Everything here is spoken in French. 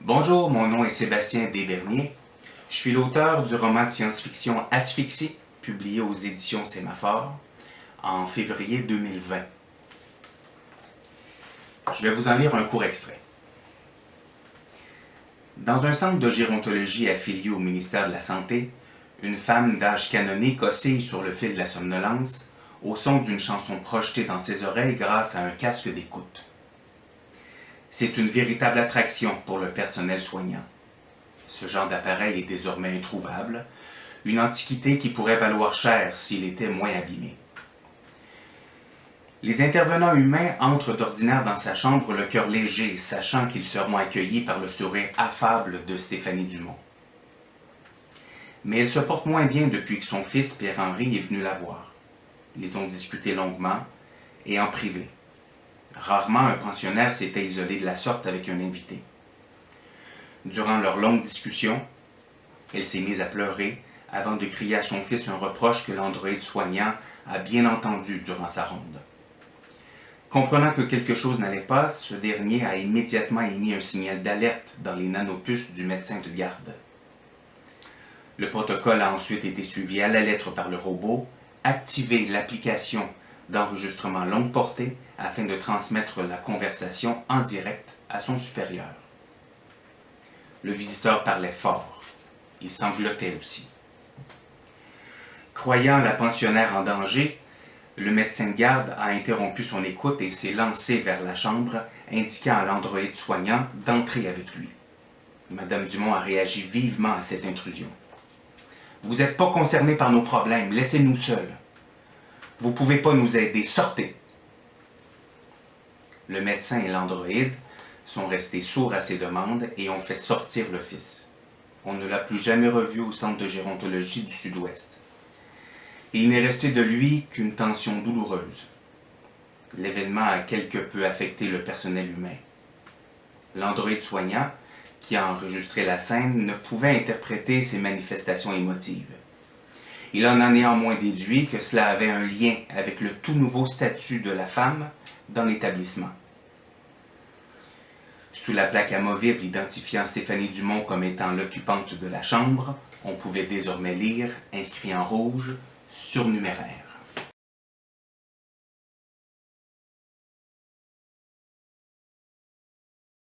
Bonjour, mon nom est Sébastien Desberniers. Je suis l'auteur du roman de science-fiction Asphyxie, publié aux éditions Sémaphore en février 2020. Je vais vous en lire un court extrait. Dans un centre de gérontologie affilié au ministère de la Santé, une femme d'âge canonique oscille sur le fil de la somnolence au son d'une chanson projetée dans ses oreilles grâce à un casque d'écoute. C'est une véritable attraction pour le personnel soignant. Ce genre d'appareil est désormais introuvable, une antiquité qui pourrait valoir cher s'il était moins abîmé. Les intervenants humains entrent d'ordinaire dans sa chambre le cœur léger, sachant qu'ils seront accueillis par le sourire affable de Stéphanie Dumont. Mais elle se porte moins bien depuis que son fils Pierre-Henri est venu la voir. Ils ont discuté longuement et en privé. Rarement un pensionnaire s'était isolé de la sorte avec un invité. Durant leur longue discussion, elle s'est mise à pleurer avant de crier à son fils un reproche que l'androïde soignant a bien entendu durant sa ronde. Comprenant que quelque chose n'allait pas, ce dernier a immédiatement émis un signal d'alerte dans les nanopuces du médecin de garde. Le protocole a ensuite été suivi à la lettre par le robot, activer l'application d'enregistrement longue portée afin de transmettre la conversation en direct à son supérieur. Le visiteur parlait fort. Il sanglotait aussi. Croyant la pensionnaire en danger, le médecin de garde a interrompu son écoute et s'est lancé vers la chambre, indiquant à l'androïde soignant d'entrer avec lui. Madame Dumont a réagi vivement à cette intrusion. « Vous n'êtes pas concerné par nos problèmes, laissez-nous seuls. Vous ne pouvez pas nous aider, sortez. » Le médecin et l'androïde sont restés sourds à ses demandes et ont fait sortir le fils. On ne l'a plus jamais revu au centre de gérontologie du Sud-Ouest. Il n'est resté de lui qu'une tension douloureuse. L'événement a quelque peu affecté le personnel humain. L'androïde soignant, qui a enregistré la scène, ne pouvait interpréter ses manifestations émotives. Il en a néanmoins déduit que cela avait un lien avec le tout nouveau statut de la femme dans l'établissement. Sous la plaque amovible identifiant Stéphanie Dumont comme étant l'occupante de la chambre, on pouvait désormais lire, inscrit en rouge, surnuméraire.